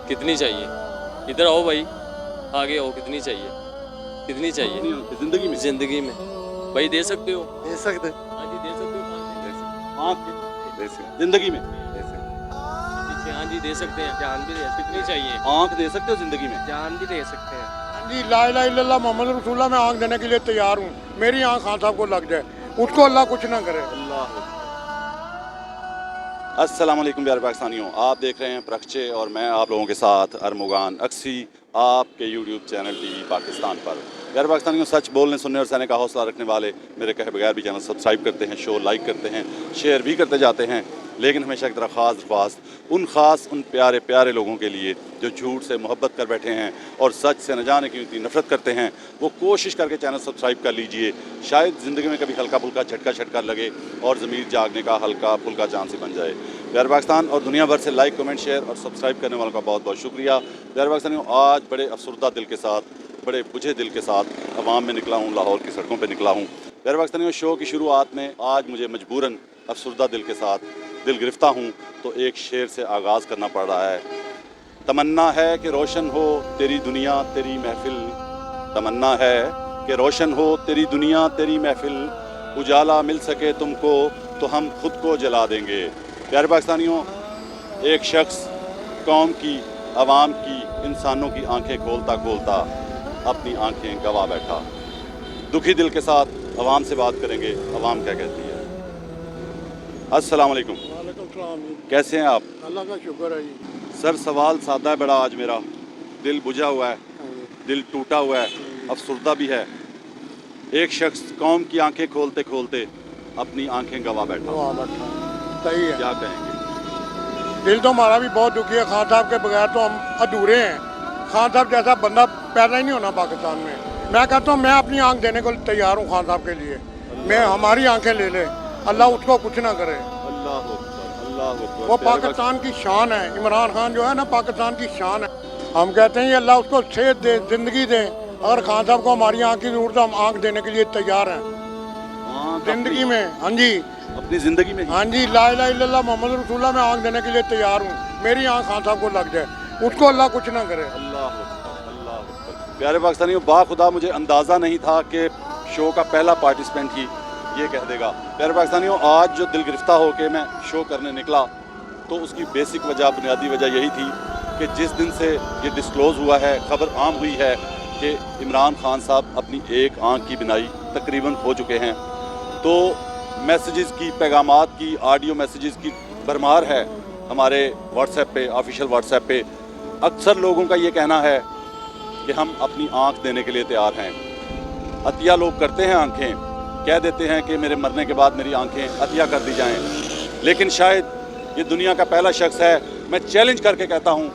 कितनी चाहिए? इधर आओ भाई, आगे आओ। कितनी चाहिए? कितनी चाहिए जिंदगी में? जिंदगी में? भाई दे सकते हो? दे सकते हाँ जी दे सकते हो। आँख जिंदगी में? पीछे हाँ जी दे सकते हैं। जान भी दे। कितनी चाहिए? आँख दे सकते हो जिंदगी में? जान भी दे सकते हैं। हाँ जी, ला इलाहा इल्लल्लाह मोहम्मद रसूलुल्लाह, मैं आंख देने के लिए तैयार हूँ। मेरी आंख खान साहब को लग जाए, उसको अल्लाह कुछ ना करे। अस्सलाम वालेकुम प्यारे पाकिस्तानियों, आप देख रहे हैं प्रक्षे और मैं आप लोगों के साथ अरमुगान अक्सी आपके यूट्यूब चैनल टीवी पाकिस्तान पर। प्यारे पाकिस्तानियों, सच बोलने सुनने और सहने का हौसला रखने वाले मेरे कहे बगैर भी चैनल सब्सक्राइब करते हैं, शो लाइक करते हैं, शेयर भी करते जाते हैं। लेकिन हमेशा की तरह ख़ास उन प्यारे प्यारे लोगों के लिए जो झूठ से मोहब्बत कर बैठे हैं और सच से न जाने की इतनी नफरत करते हैं, वो कोशिश करके चैनल सब्सक्राइब कर लीजिए। शायद ज़िंदगी में कभी हल्का फुल्का झटका लगे और ज़मीर जागने का हल्का फुल्का चांस ही बन जाए। प्यारे पाकिस्तान और दुनिया भर से लाइक कमेंट शेयर और सब्सक्राइब करने वालों का बहुत बहुत शुक्रिया। प्यारे पाकिस्तानियों, आज बड़े अफसरदा दिल के साथ, बड़े बुझे दिल के साथ अवाम में निकला हूँ, लाहौर की सड़कों पर निकला हूँ। प्यारे पाकिस्तानियों, शो की शुरुआत में आज मुझे मजबूरन अफसरदा दिल के साथ दिल गिरफ्ता हूँ तो एक शेर से आगाज़ करना पड़ रहा है। तमन्ना है कि रोशन हो तेरी दुनिया तेरी महफिल, तमन्ना है कि रोशन हो तेरी दुनिया तेरी महफिल, उजाला मिल सके तुमको तो हम खुद को जला देंगे। प्यारे पाकिस्तानियों, एक शख्स कौम की, आवाम की, इंसानों की आंखें खोलता खोलता अपनी आंखें गवा बैठा। दुखी दिल के साथ आवाम से बात करेंगे, आवाम क्या कहती है। अस्सलाम वालेकुम, वालेकुम सलाम जी। कैसे हैं आप? अल्लाह का शुक्र है जी। सर, सवाल सादा है बड़ा आज मेरा। दिल बुझा हुआ है, दिल टूटा हुआ है, अफसरदा भी है। एक शख्स कौम की आंखें खोलते खोलते अपनी आंखें गवा बैठा। वो बैठा सही है। क्या कहेंगे? दिल तो हमारा भी बहुत दुखी है। खान साहब के बगैर तो हम अधूरे हैं। खान साहब जैसा बंदा पैदा ही नहीं होना पाकिस्तान में। मैं कहता हूँ, मैं अपनी आंख देने को तैयार हूँ खान साहब के लिए। मैं हमारी आंखें ले ले, अल्लाह उसको कुछ ना करे। अल्लाह अकबर, अल्लाह अकबर। वो पाकिस्तान की शान है। इमरान खान जो है ना, पाकिस्तान की शान है। हम कहते हैं अल्लाह उसको सेहत दे, जिंदगी दे। अगर खान साहब को हमारी आंख की जरूरत है, हम आंख देने के लिए तैयार हैं जिंदगी में। हाँ जी, अपनी जिंदगी में। हाँ जी, ला इलाहा इल्लल्लाह मोहम्मद रसूलुल्लाह, मैं आंख देने के लिए तैयार हूँ। मेरी आंख खान साहब को लग जाए, उसको अल्लाह कुछ ना करे। अल्लाह अकबर, अल्लाह अकबर। प्यारे पाकिस्तानियों, बाखुदा मुझे अंदाज़ा नहीं था कि शो का पहला पार्टिसिपेंट ही ये कह देगा। प्यारे पाकिस्तानियों, आज जो दिल गिरफ्ता होकर मैं शो करने निकला तो उसकी बेसिक वजह, बुनियादी वजह यही थी कि जिस दिन से ये डिस्क्लोज़ हुआ है, खबर आम हुई है कि इमरान खान साहब अपनी एक आंख की बिनाई तकरीबन खो चुके हैं, तो मैसेजेस की, पैगामात की, ऑडियो मैसेजेस की भरमार है हमारे व्हाट्सएप पे, ऑफिशियल व्हाट्सएप पे। अक्सर लोगों का ये कहना है कि हम अपनी आंख देने के लिए तैयार हैं। अतिया लोग करते हैं आंखें, कह देते हैं कि मेरे मरने के बाद मेरी आंखें अतिया कर दी जाएं, लेकिन शायद ये दुनिया का पहला शख्स है, मैं चैलेंज करके कहता हूँ,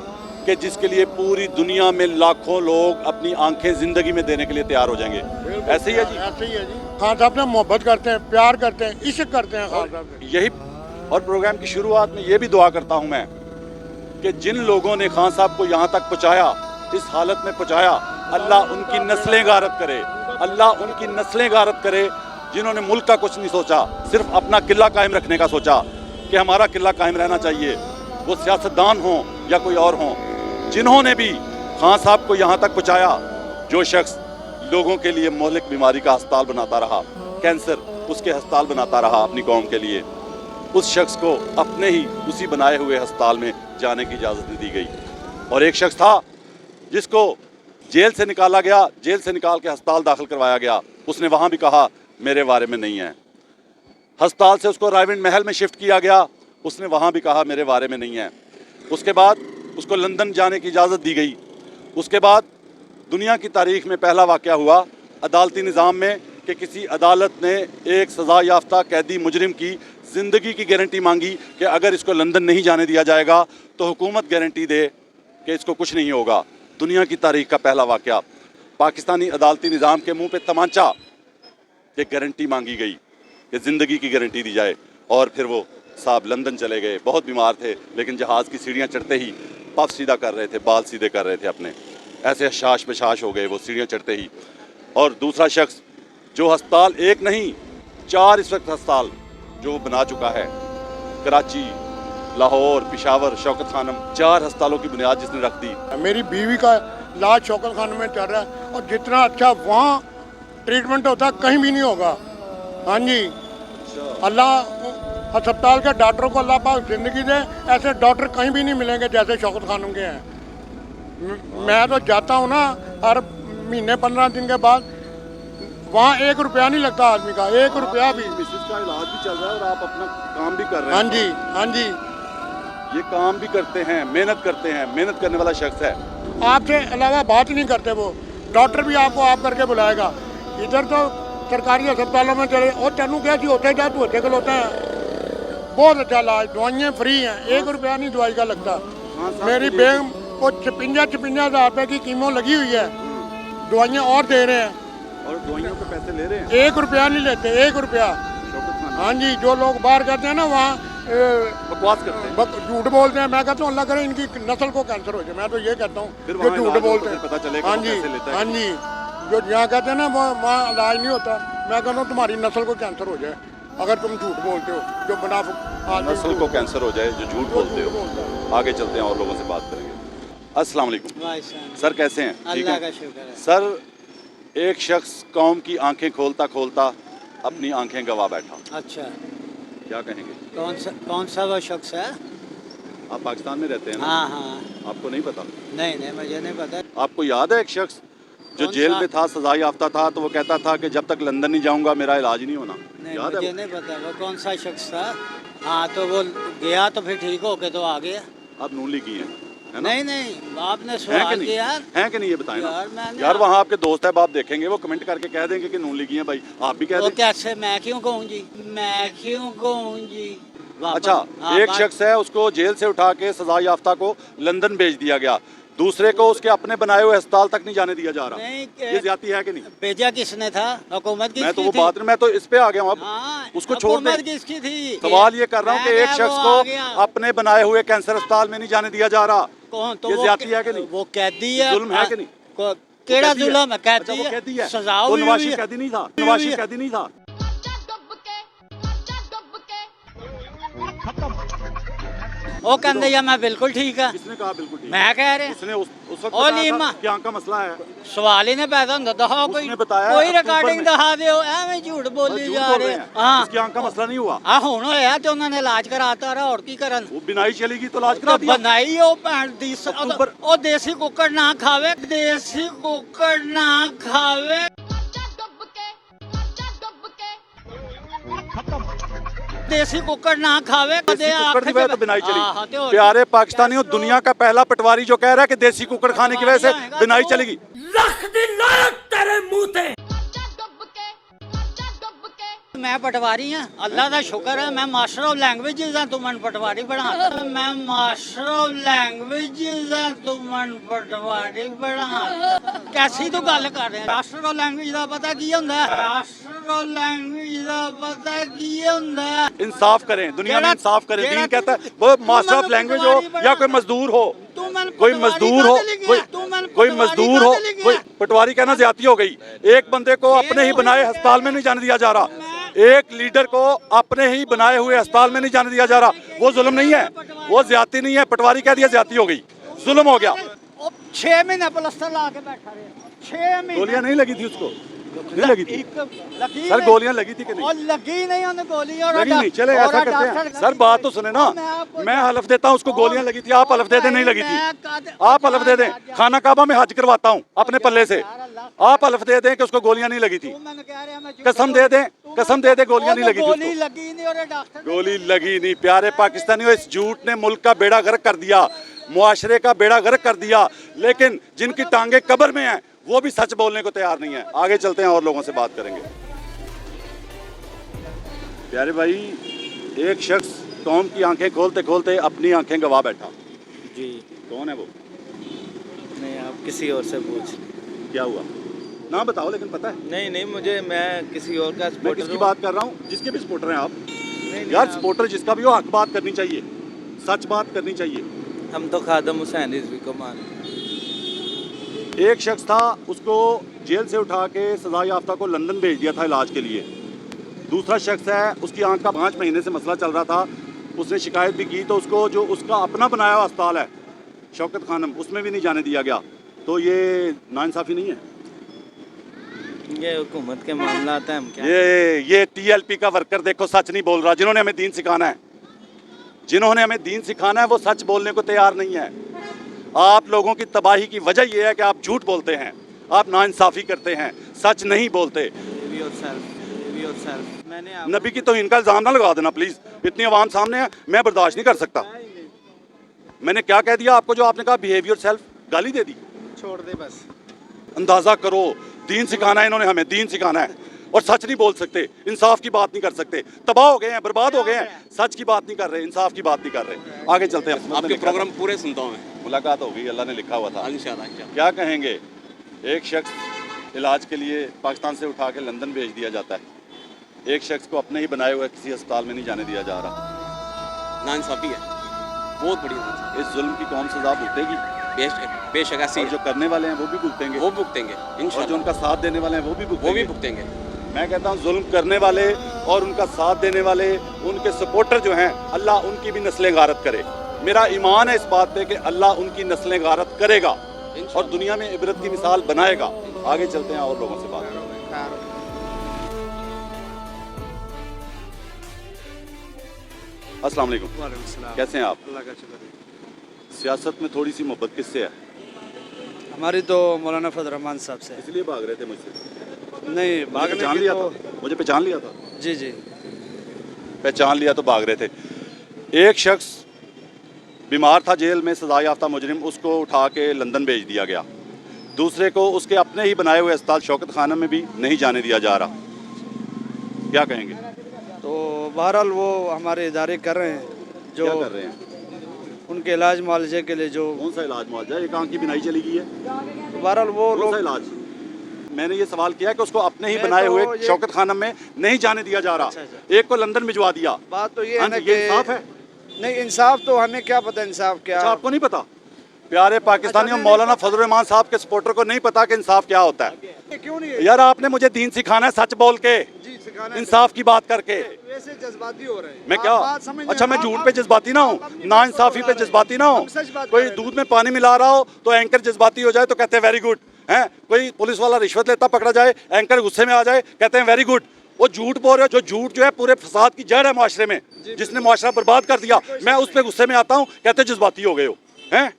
कि जिसके लिए पूरी दुनिया में लाखों लोग अपनी आंखें ज़िंदगी में देने के लिए तैयार हो जाएंगे। ऐसे ही है जी, ऐसे ही है जी। खान साहब से मोहब्बत करते हैं, प्यार करते हैं, इश्क करते हैं खान साहब से। यही। और प्रोग्राम की शुरुआत में ये भी दुआ करता हूँ मैं कि जिन लोगों ने खान साहब को यहाँ तक पहुँचाया, इस हालत में पहुँचाया, अल्लाह उनकी नस्लें गारत करे, अल्लाह उनकी नस्लें गारत करे। जिन्होंने मुल्क का कुछ नहीं सोचा, सिर्फ अपना किला कायम रखने का सोचा कि हमारा किला कायम रहना चाहिए, वो सियासतदान हों या कोई और हों, जिन्होंने भी खान साहब को यहाँ तक पहुँचाया, जो शख्स लोगों के लिए मोहलिक बीमारी का अस्पताल बनाता रहा, कैंसर उसके अस्पताल बनाता रहा अपनी कौम के लिए, उस शख्स को अपने ही उसी बनाए हुए अस्पताल में जाने की इजाज़त नहीं दी गई। और एक शख्स था जिसको जेल से निकाला गया, जेल से निकाल के अस्पताल दाखिल करवाया गया, उसने वहाँ भी कहा मेरे बारे में नहीं है। अस्पताल से उसको रायविंड महल में शिफ्ट किया गया, उसने वहाँ भी कहा मेरे बारे में नहीं है। उसके बाद उसको लंदन जाने की इजाज़त दी गई। उसके बाद दुनिया की तारीख़ में पहला वाक़या हुआ अदालती निज़ाम में कि किसी अदालत ने एक सज़ा याफ्ता कैदी मुजरिम की ज़िंदगी की गारंटी मांगी कि अगर इसको लंदन नहीं जाने दिया जाएगा तो हुकूमत गारंटी दे कि इसको कुछ नहीं होगा। दुनिया की तारीख़ का पहला वाक़या, पाकिस्तानी अदालती निज़ाम के मुँह पे तमाचा कि गारंटी मांगी गई कि ज़िंदगी की गारंटी दी जाए। और फिर वो साहब लंदन चले गए, बहुत बीमार थे, लेकिन जहाज़ की सीढ़ियाँ चढ़ते ही पफ सीधा कर रहे थे, बाल सीधे कर रहे थे अपने, ऐसे शाश बशाश हो गए वो सीढ़ियाँ चढ़ते ही। और दूसरा शख्स जो अस्पताल, एक नहीं 4 इस वक्त अस्पताल जो बना चुका है, कराची, लाहौर, पेशावर, शौकत खानम, 4 अस्पतालों की बुनियाद जिसने रख दी। मेरी बीवी का इलाज शौकत खान में चल रहा है और जितना अच्छा वहाँ ट्रीटमेंट होता है कहीं भी नहीं होगा। हाँ जी, अल्लाह अस्पताल के डॉक्टरों को अल्लाह पाक जिंदगी दे, ऐसे डॉक्टर कहीं भी नहीं मिलेंगे जैसे शौकत खानम के हैं। मैं तो जाता हूँ ना हर महीने 15 दिन के बाद, वहाँ 1 रुपया नहीं लगता आदमी का, 1 रुपया भी। मिसेस का इलाज भी चल रहा है और आप अपना काम भी कर रहे हैं। हाँ जी, हाँ जी, ये काम भी करते हैं, मेहनत करते हैं, मेहनत करने वाला शख्स है। आपसे अलावा बात नहीं करते वो, डॉक्टर भी आपको आप करके बुलाएगा। इधर तो सरकारी अस्पतालों में चले और तेनू क्या सी होते जा तू होते कल होता है। बहुत अच्छा इलाज, दवाइयाँ फ्री हैं, 1 रुपया नहीं दवाई का लगता। मेरी बेगम को 56 हज़ार रुपये की कीमो लगी हुई है, दवाइयाँ और दे रहे हैं और दवाइयों के पैसे ले रहे हैं, 1 रुपया नहीं लेते, 1 रुपया। हाँ जी, जो लोग बाहर करते हैं ना वहाँ बकवास करते हैं, झूठ बोलते हैं। मैं कहता हूँ अल्लाह करे इनकी नस्ल को कैंसर हो जाए, मैं तो ये कहता हूँ जो झूठ बोलते हैं। पता चलेगा हाँ वो जी, कैसे लेता है। हाँ जी, जो यहाँ कहते हैं ना वहाँ इलाज नहीं होता, मैं कहता हूँ तुम्हारी नस्ल को कैंसर हो जाए अगर तुम झूठ बोलते हो, जो मुनाफिक नस्ल को कैंसर हो जाए जो झूठ बोलते हो। आगे चलते हैं और लोगों से बात करेंगे। अस्सलाम वालेकुम सर, कैसे हैं? ठीक अल्लाह है का शुक्र है। सर, एक शख्स कौम की आंखें खोलता खोलता अपनी आंखें गवा बैठा, अच्छा, क्या कहेंगे? कौन सा वो शख्स है? आप पाकिस्तान में रहते हैं ना? हाँ हाँ, आपको नहीं पता? नहीं मुझे नहीं पता। आपको याद है एक शख्स जो कौन जेल सा? में था, सजा याफ्ता था, तो वो कहता था कि जब तक लंदन नहीं जाऊंगा मेरा इलाज ही नहीं होना? नहीं याद मुझे है? नहीं पता वो कौन सा शख्स था। हाँ तो वो गया तो फिर ठीक हो के तो आ गया। आप नून लीगी हैं, है ना? नहीं आपने हैं कि सवाल नहीं? किया। हैं कि नहीं ये बताएं ना। यार मैंने यार वहाँ आपके दोस्त है, आप देखेंगे वो कमेंट करके कह देंगे कि नून लीगी हैं भाई, आप भी कह वो दें। कैसे, मैं क्यों कहूँ जी, मैं क्यों कहूँ जी। वापस- अच्छा, हाँ, एक बात- शख्स है उसको जेल से उठा के सजा याफ्ता को लंदन भेज दिया गया, दूसरे को उसके अपने बनाए हुए अस्पताल तक नहीं जाने दिया जा रहा। नहीं, ये ज्यादती है कि नहीं? भेजा किसने था? हुकूमत मैं तो किसकी वो थी? बात मैं तो इस पे आ गया हूँ अब। हाँ, उसको छोड़ हुकूमत दे। किसकी थी? सवाल ये कर रहा हूँ कि मैं एक क्या शख्स वो आ को गया? अपने बनाए हुए कैंसर अस्पताल में नहीं जाने दिया जा रहा। कौन तो ये वो ज्यादती है कि नहीं? वो कैदी है। जुल्म है कि नहीं? केड़ा कैदी है? जुल्म है? अच्छा, कैदी वो है, कैदी है। सजा वो हुई नवाज हुई शरीफ है। कैदी नहीं था, हुई नवाज हुई शरीफ है। कैदी नहीं था। वो कहते या मैं बिल्कुल ठीक है। किसने कहा बिल्कुल ठीक? मैं कह रहे उसने उस वक्त ओ बताया लीमा। था कि आंख का मसला है। सवाल ही नहीं पैदा होता, दिखाओ कोई उसने बताया कोई अक्टूबर रिकॉर्डिंग में। दिखा दो, एवं झूठ बोली झूठ जा बोल रहे रहे हैं। हैं। हाँ उसकी आंख का मसला नहीं हुआ, आ हुन होया तो उन्होंने इलाज कराता रहा, और की करन वो बिनाई चलेगी तो इलाज करा तो दिया। बनाई ओ भैन दी अक्टूबर- ओ देसी कुकड़ ना खावे, देसी कुकड़ ना खावे। देसी कुकड़ ना खावे देसी कुकड़ की वजह तो बिनाई हाँ, चली। प्यारे पाकिस्तानियों, दुनिया का पहला पटवारी जो कह रहा है कि देसी कुकड़ खाने की वजह से बिनाई चलेगी। मैं पटवारी हाँ, अल्लाह का शुक्र है, मैं मास्टर ऑफ लैंग्वेजेस हाँ, तू मन पटवारी बना। मैं मास्टर ऑफ लैंग्वेजेस हाँ, तू मन पटवारी बना। कैसी तू गल कर रहे हैं? मास्टर ऑफ लैंग्वेज का पता की होंदा है? मास्टर ऑफ लैंग्वेज का पता की होंदा है? इंसाफ करें, दुनिया में जेड़ा- इंसाफ करें। जेड़ा दीन कहता है तू- वो तू मास्टर ऑफ मन लैंग्वेज पटवारी हो या कोई बना। मजदूर हो, तू मन कोई पटवारी मजदूर हो, काहते लिखे कोई हैं? तू मन कोई पटवारी मजदूर हो, काहते लिखे कोई हैं? पटवारी कहना ज्यादती हो गई। एक बंदे को अपने ही बनाए अस्पताल में नहीं जाने दिया जा रहा, एक लीडर को अपने ही बनाए हुए अस्पताल में नहीं जाने दिया जा रहा। वो जुल्म नहीं है, वो ज्यादती नहीं है। पटवारी कह दिया ज्यादती हो गई, जुल्म हो गया। 6 महीने प्लस्तर ला के बैठा रहे, 6 महीने। गोलियां नहीं लगी थी उसको, नहीं लगी थी लगी सर, नहीं। गोलियां लगी थी कि नहीं? और लगी नहीं उन्हें गोली, और लगी नहीं। चले और ऐसा करते हैं डॉक्टर- सर, बात तो सुने ना। मैं आपको- मैं हलफ देता हूँ उसको गोलियां लगी थी, आप हलफ दे दें नहीं लगी थी। मैं- आप हलफ दे दें, खाना काबा में हज करवाता हूँ अपने पल्ले से। आप हलफ दे दें कि उसको गोलियां नहीं लगी थी। तू मैंने कह रहा है, मैं झूठ कसम दे दें, तू कसम मैंने- दे दे, गोलियां नहीं लगी थी गोली उसको। लगी नहीं, और डॉक्टर गोली लगी नहीं। प्यारे पाकिस्तानियों, इस झूठ ने मुल्क का बेड़ा गर्क कर दिया, मुआशरे का बेड़ा गर्क कर दिया। लेकिन जिनकी टांगे कब्र में हैं वो भी सच बोलने को तैयार नहीं है। आगे चलते हैं और लोगों से बात करेंगे। प्यारे भाई, एक शख्स कौम की आंखें खोलते खोलते अपनी आंखें गवा बैठा, जी कौन है वो? नहीं, आप किसी और से पूछ। क्या हुआ? ना बताओ, लेकिन पता है। नहीं मुझे, मैं किसी और का मैं सपोर्टर किसकी हूँ। बात कर रहा हूँ? जिसके भी सपोर्टर हैं आप। नहीं, यार आप- सपोर्टर जिसका भी हो, हक बात करनी चाहिए, सच बात करनी चाहिए। हम तो खादम हुसैन रिजवी को मान। एक शख्स था, उसको जेल से उठा के सजा याफ्ता को लंदन भेज दिया था इलाज के लिए। दूसरा शख्स है, उसकी आंख का 5 महीने से मसला चल रहा था, उसने शिकायत भी की तो उसको जो उसका अपना बनाया हुआ अस्पताल है शौकत खानम, उसमें भी नहीं जाने दिया गया। तो ये नाइंसाफ़ी नहीं है? ये हुकूमत के मामला आता है, हम क्या ये TLP का वर्कर देखो सच नहीं बोल रहा। जिन्होंने हमें दीन सिखाना है, जिन्होंने हमें दीन सिखाना है, वो सच बोलने को तैयार नहीं है। आप लोगों की तबाही की वजह यह है कि आप झूठ बोलते हैं, आप नाइंसाफ़ी करते हैं, सच नहीं बोलते। मैंने नबी की तो इनका इल्ज़ाम ना लगा देना प्लीज़, इतनी आवाम सामने है, मैं बर्दाश्त नहीं कर सकता। मैंने क्या कह दिया आपको जो आपने कहा बिहेव योरसेल्फ, गाली दे दी? छोड़ दे बस। अंदाज़ा करो, दीन सिखाना है इन्होंने हमें, दीन सिखाना है और सच नहीं बोल सकते, इंसाफ की बात नहीं कर सकते, तबाह हो गए हैं, बर्बाद हो गए हैं, सच की बात नहीं कर रहे, इंसाफ की बात नहीं कर रहे। आगे चलते हैं। आपके प्रोग्राम पूरे सुनता हूँ मैं। मुलाकात होगी, अल्लाह ने लिखा हुआ था। इंशाल्लाह। क्या कहेंगे, एक शख्स इलाज के लिए पाकिस्तान से उठा के लंदन भेज दिया जाता है, एक शख्स को अपने ही बनाए हुए किसी अस्पताल में नहीं जाने दिया जा रहा। नाइंसाफ़ी है, बहुत बड़ी नाइंसाफ़ी। इस जुल्म की कौन सजा भुगतेगी? बेशक ऐसी और जो करने वाले हैं वो भी भुगतेंगे, वो भुगतेंगे और जो इंशाल्लाह, उनका साथ देने वाले हैं वो भी वो भी भुगतेंगे। भुगतेंगे। मैं कहता हूँ जुल्म करने वाले और उनका साथ देने वाले, उनके सपोर्टर जो हैं, अल्लाह उनकी भी नस्लें गारत करे। मेरा ईमान है इस बात पे कि अल्लाह उनकी नस्लें गारत करेगा और दुनिया में इबरत की मिसाल बनाएगा। आगे चलते हैं और लोगों से बात करते हैं। अस्सलाम वालेकुम, कैसे हैं आप? अल्लाह का शुक्र है। सियासत में थोड़ी सी मोहब्बत किससे है? हमारी तो मौलाना फजल रहमान साहब से। इसलिए भाग रहे थे मुझसे? नहीं मुझे भागने पहचान की लिया तो था, मुझे पहचान लिया था, जी जी पहचान लिया तो भाग रहे थे। एक शख्स बीमार था जेल में, सजा याफ्ता मुजरिम, उसको उठा के लंदन भेज दिया गया। दूसरे को उसके अपने ही बनाए हुए अस्पताल शौकत खानम में भी नहीं जाने दिया जा रहा। क्या कहेंगे? तो बहरहाल वो हमारे इदारे कर रहे हैं जो क्या कर रहे हैं? उनके इलाज मुआवजे के लिए जो कौन सा इलाज मुआवजा? एक आंख की बिनाई चली गई है, तो बहरहाल वो कौन सा लोग इलाज? मैंने ये सवाल किया कि उसको अपने ही मैं बनाए तो हुए ये- शौकत खानम में नहीं जाने दिया जा रहा। अच्छा। एक को लंदन भिजवा दिया। बात तो ये है हाँ ना जी, ये कि इंसाफ है? नहीं इंसाफ तो हमें क्या पता इंसाफ क्या। अच्छा, आपको नहीं पता? प्यारे पाकिस्तानियों, अच्छा, मौलाना फजल रहमान साहब के सपोर्टर को नहीं पता कि इंसाफ क्या होता है। क्यों नहीं है? यार आपने मुझे दीन सिखाना है सच बोल के, जी सिखाना है। इंसाफ की बात करके। वैसे जज्बाती हो रहे हैं। मैं आप क्या? बात समझ अच्छा, मैं आप- झूठ आप- पे जज्बाती ना हूँ, आप अपनी ना बात इंसाफी को पे बता रहे जज्बाती ना हैं। हूँ। हम सच बात कोई कर रहे हैं। दूध में पानी मिला रहा हो तो एंकर जज्बाती हो जाए तो कहते हैं वेरी गुड है। कोई पुलिस वाला रिश्वत लेता पकड़ा जाए, एंकर गुस्से में आ जाए, कहते हैं वेरी गुड। वो झूठ बोल रहे हो, जो झूठ जो है पूरे फसाद की जड़ है माशरे में, जिसने माशरा बर्बाद कर दिया। मैं उस पर गुस्से में आता हूँ, कहते जज्बाती हो गए हो हैं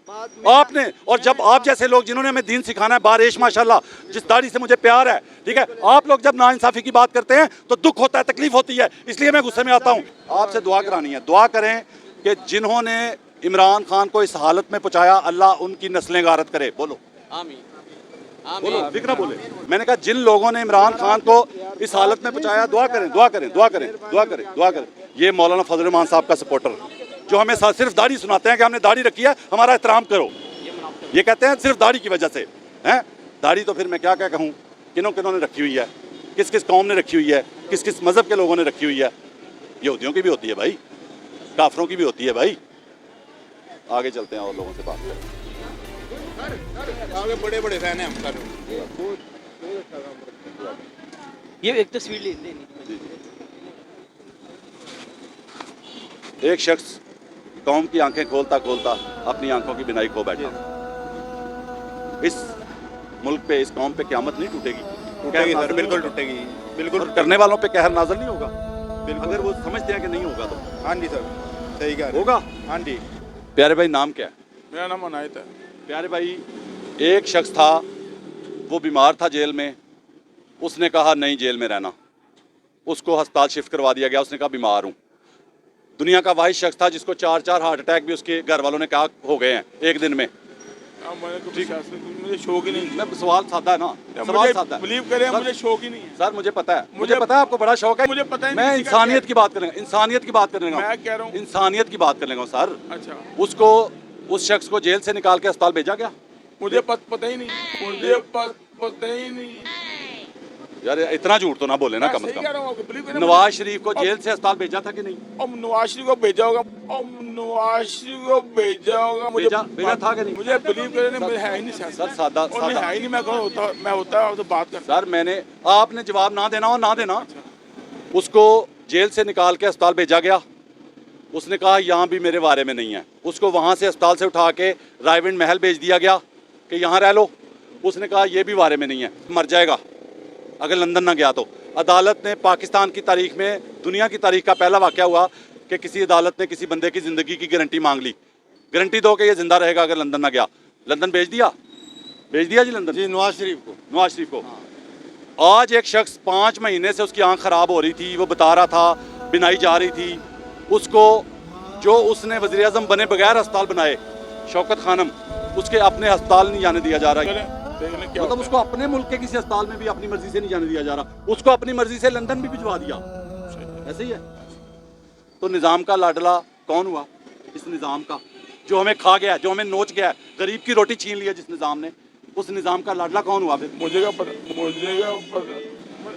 आपने। और जब आप जैसे लोग जिन्होंने हमें दीन सिखाना है, बारिश माशाल्लाह, जिस दाढ़ी से मुझे प्यार है, ठीक है, आप लोग जब नाइंसाफी की बात करते हैं तो दुख होता है, तकलीफ होती है, इसलिए मैं गुस्से में आता हूँ। आपसे दुआ करानी है, दुआ करें कि जिन्होंने इमरान खान को इस हालत में पहुंचाया, अल्लाह उनकी नस्लें गारत करे। बोलो आमीन बोलो, आमीन। फिक्र बोले। मैंने कहा जिन लोगों ने इमरान खान को इस हालत में पहुंचाया, दुआ करें, दुआ करें, दुआ करें, दुआ करें, दुआ करें। ये मौलाना फजल रहमान साहब का सपोर्टर जो हमें सिर्फ दाढ़ी सुनाते हैं कि हमने दाढ़ी रखी है, हमारा एहतराम करो, ये कहते हैं सिर्फ दाढ़ी की वजह से हैं। दाढ़ी तो फिर मैं क्या क्या कहूँ, किन्हों किन्हों ने रखी हुई है, किस किस कौम ने रखी हुई है, किस किस मज़हब के लोगों ने रखी हुई है। यहूदियों की भी होती है भाई, काफरों की भी होती है भाई। आगे चलते हैं और लोगों से बात करें। आगे बड़े बड़े फैन हैं हम सर। ये एक तस्वीर लेनी। एक शख्स कौम की आंखें खोलता खोलता अपनी आंखों की बिनाई खो बैठा। इस मुल्क पे, इस कौम पे क़यामत नहीं टूटेगी, टूटेगी सर, बिल्कुल टूटेगी, बिल्कुल। और करने वालों पे कहर नाज़िल नहीं होगा, अगर वो समझते हैं कि नहीं होगा तो हाँ जी सर, सही कह रहे हैं। होगा। हाँ जी। प्यारे भाई, नाम क्या है? मेरा नाम अनायत है। प्यारे भाई, एक शख्स था, वो बीमार था जेल में, उसने कहा नहीं जेल में रहना, उसको अस्पताल शिफ्ट करवा दिया गया। उसने कहा बीमार हूँ। दुनिया का वाहिद शख्स था जिसको 4 हार्ट अटैक भी उसके घर वालों ने कहा हो गए हैं एक दिन में। मुझे शौक ही नहीं। मैं सवाल सादा है ना, सवाल सादा है। बिलीव करें, सर- मुझे शौक ही नहीं है। सर मुझे पता है, मुझे मुझे- पता है आपको बड़ा शौक है। मुझे पता ही मैं नहीं किसी का इंसानियत क्या की बात करेंगे, इंसानियत की बात करने लगा मैं कह रहा हूँ। इंसानियत की बात करने लगा सर। अच्छा, उसको, उस शख्स को जेल से निकाल के अस्पताल भेजा गया। मुझे पता ही नहीं, मुझे पता ही नहीं। यार इतना झूठ तो ना बोले ना, मैं कम सही से कह कम। रहा हूँ आपको, believe करें। नवाज शरीफ को जेल से अस्पताल भेजा था कि नहीं? अब नवाज शरीफ को भेजा होगा, अब नवाज शरीफ को भेजा होगा। मुझे भेजा था कि नहीं? मुझे बिलीव करें, मुझे है ही नहीं सर। सर सादा और मैं सादा है ही नहीं, मैं होता आपसे बात करता। सर मैंने, आपने जवाब ना देना हो ना देना। उसको जेल से निकाल के अस्पताल भेजा गया। उसने कहा यहाँ भी मेरे बारे में नहीं है। उसको वहाँ से अस्पताल से उठा के रायविंड महल भेज दिया गया कि यहाँ रह लो। उसने कहा ये भी बारे में नहीं है, मर जाएगा अगर लंदन ना गया तो। अदालत ने पाकिस्तान की तारीख में, दुनिया की तारीख का पहला वाक़या हुआ कि किसी अदालत ने किसी बंदे की ज़िंदगी की गारंटी मांग ली, गारंटी दो कि ये ज़िंदा रहेगा अगर लंदन ना गया। लंदन भेज दिया जी लंदन, जी नवाज शरीफ को। नवाज शरीफ को। आज एक शख्स 5 महीने से उसकी आंख ख़राब हो रही थी, वो बता रहा था, बिनाई जा रही थी, उसको जो उसने वज़ीर आज़म बने बगैर अस्पताल बनाए, शौकत खानम, उसके अपने अस्पताल नहीं जाने दिया जा रहा है। मतलब उसको अपने मुल्क के किसी अस्पताल में भी अपनी मर्जी से नहीं जाने दिया जा रहा, उसको अपनी मर्जी से लंदन भी भिजवा दिया। ऐसे ही है। तो निज़ाम का लाडला कौन हुआ? इस निज़ाम का जो हमें खा गया, जो हमें नोच गया, गरीब की रोटी छीन लिया जिस निज़ाम ने, उस निज़ाम का लाडला कौन हुआ फिर? मुझे क्या पता।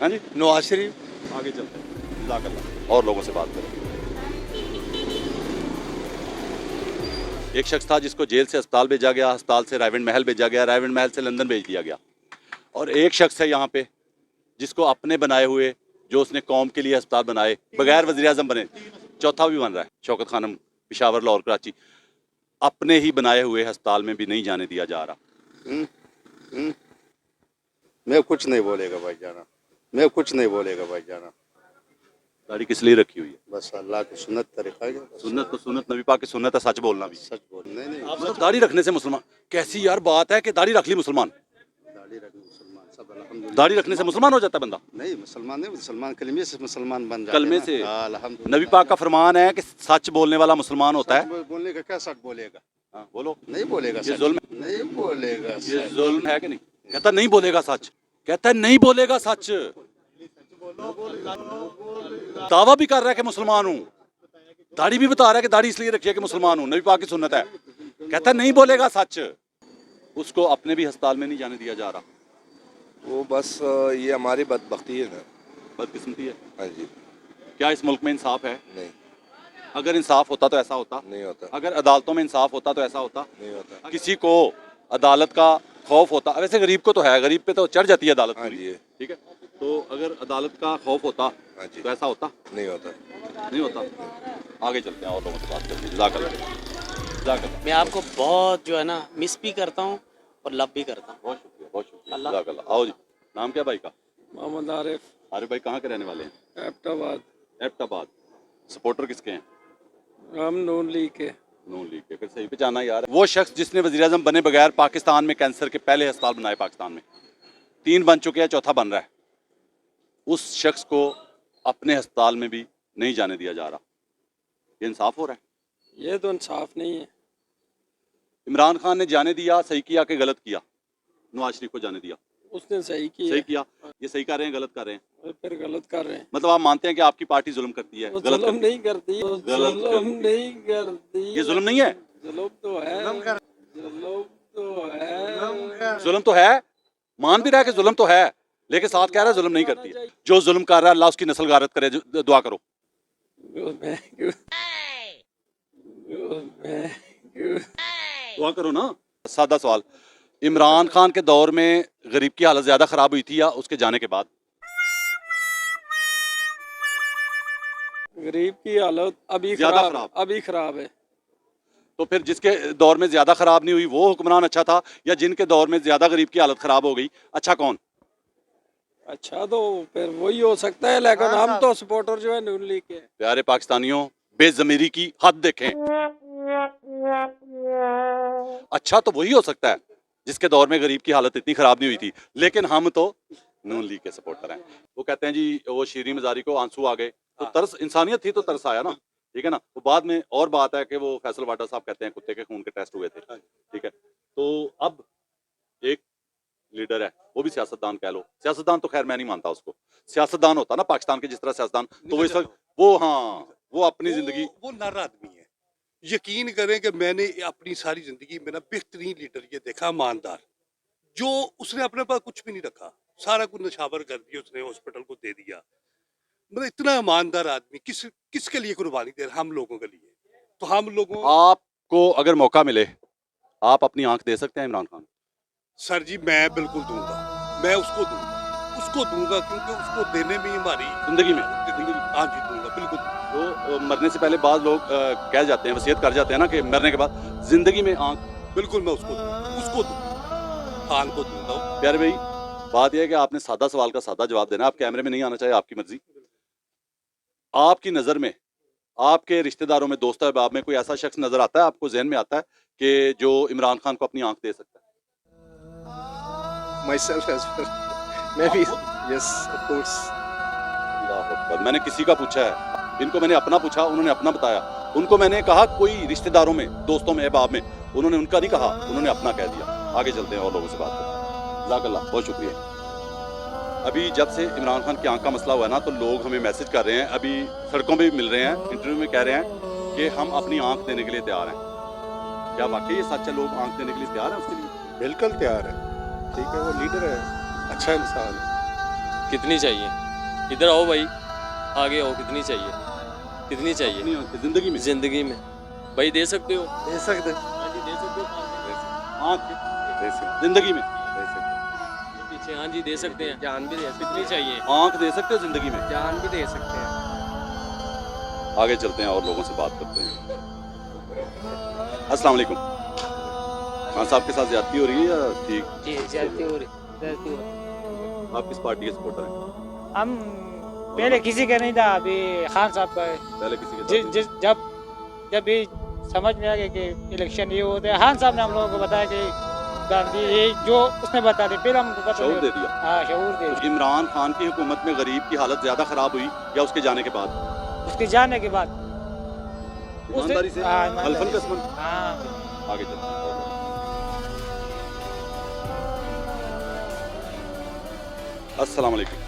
हाँ जी, नवाज शरीफ। आगे चलते हैं, जज़ाकल्लाह। और लोगों से बात करें। एक शख्स था जिसको जेल से अस्पताल भेजा गया, अस्पताल से रायविंड महल भेजा गया, रायविंड महल से लंदन भेज दिया गया। और एक शख्स है यहाँ पे जिसको अपने बनाए हुए, जो उसने कौम के लिए अस्पताल बनाए बगैर वज़ीर आज़म बने, चौथा भी बन रहा है, शौकत खानम, पेशावर, लाहौर, कराची, अपने ही बनाए हुए अस्पताल में भी नहीं जाने दिया जा रहा। मैं कुछ नहीं बोलेगा भाई जाना, मैं कुछ नहीं बोलेगा भाई जाना। दाढ़ी किस लिए रखी हुई है? बस अल्लाह की सुन्नत तरीका है। सुन्नत तो सुन्नत, नबी पाक की सुन्नत है सच बोलना भी। सच बोल नहीं मतलब दाढ़ी रखने से मुसलमान, कैसी यार बात है कि दाढ़ी रख ली मुसलमान? दाढ़ी रखने मुसलमान सब अल्हम्दुलिल्लाह। दाढ़ी रखने से मुसलमान हो जाता है बंदा? नहीं मुसलमान नहीं, मुसलमान कलमे से मुसलमान बन जाते हैं कलमे ना। से? हाँ, अल्हम्दुलिल्लाह। नबी पाक का फरमान है कि सच बोलने वाला मुसलमान होता है। बोलने का क्या सच बोलेगा? हाँ, बोलो। नहीं बोलेगा ये सच। जुल्म, नहीं बोलेगा ये सच। जुल्म है कि नहीं? कहता नहीं बोलेगा सच, कहता है नहीं बोलेगा सच, दावा भी कर रहा है कि मुसलमान हूँ, दाढ़ी भी बता रहा है कि दाढ़ी इसलिए रखी है कि मुसलमान हूँ, नबी पाक की सुन्नत है, कहता है नहीं बोलेगा सच। उसको अपने भी अस्पताल में नहीं जाने दिया जा रहा। वो बस ये हमारी बदबख्ती है ना। बदकिस्मती है। हाँ जी। क्या इस मुल्क में इंसाफ है? नहीं, अगर इंसाफ होता तो ऐसा होता? नहीं होता, अगर अदालतों में इंसाफ होता तो ऐसा होता? नहीं होता। किसी को अदालत का खौफ होता, वैसे गरीब को तो है, गरीब पे तो चढ़ जाती है अदालत हाँ पूरी, जी। ठीक है, तो अगर अदालत का खौफ होता हाँ जी। तो ऐसा होता? नहीं होता। नहीं होता। आगे चलते हैं और लोगों से बात करते हैं। जज़ाकल्लाह। मैं आपको बहुत जो है ना मिस भी करता हूँ और लव भी करता हूँ। बहुत शुक्रिया, बहुत शुक्रिया। जज़ाकल्लाह। आओ जी, नाम क्या भाई का? मोहम्मद आरिफ, आरिफ भाई कहाँ के रहने वाले हैं? एबटाबाद। एबटाबाद। सपोर्टर किसके हैं? हम नून लीग के। नून लीग के। फिर सही पे जाना यार। वो शख्स जिसने वज़ीर आज़म बने बगैर पाकिस्तान में कैंसर के पहले अस्पताल बनाए, पाकिस्तान में 3 बन चुके हैं, चौथा बन रहा है, उस शख्स को अपने अस्पताल में भी नहीं जाने दिया जा रहा। ये इंसाफ हो रहा है? ये तो इंसाफ नहीं है। इमरान खान ने जाने दिया, सही किया कि गलत किया? नवाज शरीफ को जाने दिया, उसने सही किया। सही किया। ये सही कर रहे हैं, गलत कर रहे हैं? और फिर गलत कर रहे हैं। मतलब आप मानते हैं कि आपकी पार्टी जुल्म करती है? वो गलत जुल्म करती है? नहीं करती, वो गलत जुल्म करती। नहीं करती। ये जुल्म नहीं है? जुल्म तो है, जुल्म तो है। जुल्म तो है, मान भी रहा है कि जुल्म तो है, लेकिन साथ कह रहा है जुल्म नहीं करती है। जो जुल्म कर रहा है अल्लाह उसकी नस्ल गारत करे, दुआ करो। दुआ करो ना। सादा सवाल, इमरान खान के दौर में गरीब की हालत ज्यादा खराब हुई थी या उसके जाने के बाद? गरीब की हालत अभी ज्यादा खराब, खराब। अभी खराब है। तो फिर जिसके दौर में ज्यादा खराब नहीं हुई वो हुक्मरान अच्छा था, या जिनके दौर में ज्यादा गरीब की हालत खराब हो गई, अच्छा कौन? अच्छा तो फिर वही हो सकता है, लेकिन हम तो सपोर्टर जो है नून लीग के। प्यारे पाकिस्तानियों, बेजमीरी की हद देखें। अच्छा तो वही हो सकता है जिसके दौर में गरीब की हालत इतनी खराब नहीं हुई थी, लेकिन हम तो नून लीग के सपोर्टर हैं। वो कहते हैं जी वो शीरी मजारी को आंसू आ गए, तो तरस, इंसानियत थी तो तरस आया ना, ठीक है ना। वो बाद में और बात है कि वो फैसल वाडा साहब कहते हैं कुत्ते के खून के टेस्ट हुए थे, ठीक है। तो अब एक लीडर है, वो भी सियासतदान कह लो, सियासतदान तो खैर मैं नहीं मानता उसको, सियासतदान होता ना पाकिस्तान के जिस तरह सियासतदान, तो वो इस वक्त वो, हाँ, वो अपनी जिंदगी, वो नर आदमी है। यकीन करें कि मैंने अपनी सारी जिंदगी में ना बेहतरीन लीडर ये देखा, ईमानदार, जो उसने अपने पास कुछ भी नहीं रखा, सारा कुछ नशावर कर दिया उसने, हॉस्पिटल को दे दिया। मतलब इतना ईमानदार आदमी किसके लिए कुर्बानी दे रहा? हम लोगों के लिए। तो हम लोगों, आपको अगर मौका मिले आप अपनी आंख दे सकते हैं इमरान खान? सर जी मैं बिल्कुल दूंगा, मैं उसको दूंगा, क्योंकि उसको देने में ही हमारी जिंदगी में, हाँ जी दूंगा, बिल्कुल। तो मरने से पहले बाद लोग कह जाते हैं, वसीयत कर जाते हैं ना कि मरने के बाद जिंदगी में आंख। बिल्कुल मैं उसको दूँ, खान को दूंगा। प्यारे भाई, बात यह है कि आपने सादा सवाल का सादा जवाब देना है। आप कैमरे में नहीं आना चाहिए, आपकी मर्जी। आपकी नज़र में, आपके रिश्तेदारों में, दोस्त अहबाब में कोई ऐसा शख्स नजर आता है, आपको जहन में आता है कि जो इमरान खान को अपनी आंख दे सकता है? myself as well. Maybe yes, of course. अल्लाह अकबर। मैंने किसी का पूछा है, इनको मैंने अपना पूछा, उन्होंने अपना बताया। उनको मैंने कहा कोई रिश्तेदारों में, दोस्तों में, अहबाब में, उन्होंने उनका नहीं कहा, उन्होंने अपना कह दिया। आगे चलते हैं और लोगों से बात करते हैं। जज़ाकल्लाह, बहुत शुक्रिया। अभी जब से इमरान खान की आंख का मसला हुआ है ना, तो लोग हमें मैसेज कर रहे हैं, अभी सड़कों पे भी मिल रहे हैं, इंटरव्यू में कह रहे हैं कि हम अपनी आंख देने के लिए तैयार हैं। क्या वाकई ये सच है? लोग आंख देने के लिए तैयार हैं उसके लिए? बिल्कुल तैयार है। ठीक है, वो लीडर है, अच्छा इंसान है। कितनी चाहिए? इधर आओ भाई, आगे आओ। कितनी चाहिए? कितनी चाहिए अपनी आंख जिंदगी में? जिंदगी में भाई दे सकते हो? दे सकते, हाँ जी, दे सकते हो। आंख दे सकते, जिंदगी में? दे सकते। पीछे हाँ जी दे सकते हैं। जान भी दे सकते। कितनी चाहिए? आंख दे सकते हो जिंदगी में? जान भी दे सकते हैं। आगे चलते हैं और लोगों से बात करते हैं। अस्सलाम वालेकुम। खान साहब के साथ ज्यादती हो रही है या ठीक? जी ज्यादती हो रही। आप किस पार्टी के सपोर्टर हैं? हम पहले किसी का नहीं था, अभी खान साहब का है। पहले किसी के साथ? जब भी समझ में आ गया कि इलेक्शन ये होते हैं, खान साहब ने हम लोगों को बताया कि गांधी ये जो उसने बता दी, पहले हमको पता शऊर दे दिया। हाँ, शऊर दे दिया। इमरान खान की हुकूमत में गरीब की हालत ज्यादा खराब हुई या उसके जाने के बाद? उसके जाने के बाद ईमानदारी से, हाँ, ईमानदारी हल्फन से। कसमन। हाँ, आगे चलते हैं। अस्सलाम वालेकुम।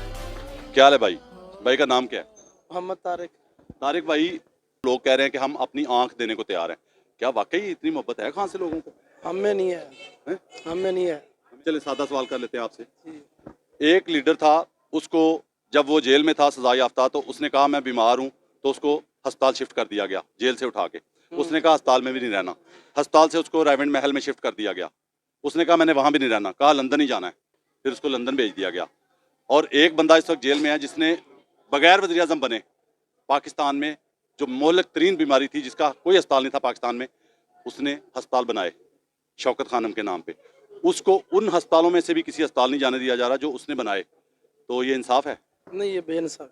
क्या हाल है भाई? भाई का नाम क्या है? मोहम्मद तारिक। तारिक भाई, लोग कह रहे हैं कि हम अपनी आंख देने को तैयार हैं। क्या वाकई इतनी मोहब्बत है खान से लोगों को? हम में नहीं है, हैं? हम में नहीं है। चलिए सादा सवाल कर लेते हैं आपसे। एक लीडर था, उसको जब वो जेल में था सजा याफ्ता, तो उसने कहा मैं बीमार हूँ, तो उसको अस्पताल शिफ्ट कर दिया गया जेल से उठा के। उसने कहा अस्पताल में भी नहीं रहना। अस्पताल से उसको रेवेंट महल में शिफ्ट कर दिया गया। उसने कहा मैंने वहाँ भी नहीं रहना, कहा लंदन ही जाना है, फिर उसको लंदन भेज दिया गया। और एक बंदा इस वक्त जेल में है जिसने बगैर वज़ीर आज़म बने पाकिस्तान में, जो मोहलक तरीन बीमारी थी, जिसका कोई अस्पताल नहीं था पाकिस्तान में, उसने अस्पताल बनाए शौकत खानम के नाम पे। उसको उन अस्पतालों में से भी किसी अस्पताल नहीं जाने दिया जा रहा जो उसने बनाए। तो ये इंसाफ है? नहीं, ये बेइंसाफ।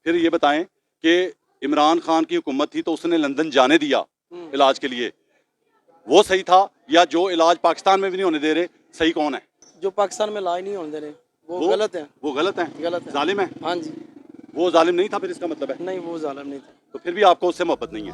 फिर ये बताएं कि इमरान खान की हुकूमत थी तो उसने लंदन जाने दिया इलाज के लिए, वो सही था? या जो इलाज पाकिस्तान में भी नहीं होने दे रहे, सही कौन है? जो पाकिस्तान में इलाज नहीं होने दे रहे वो गलत है। वो गलत है, गलत है। जालिम है। हाँ जी। वो जालिम नहीं था, फिर इसका मतलब है? नहीं, वो जालिम नहीं था। तो फिर भी आपको उससे मोहब्बत नहीं है?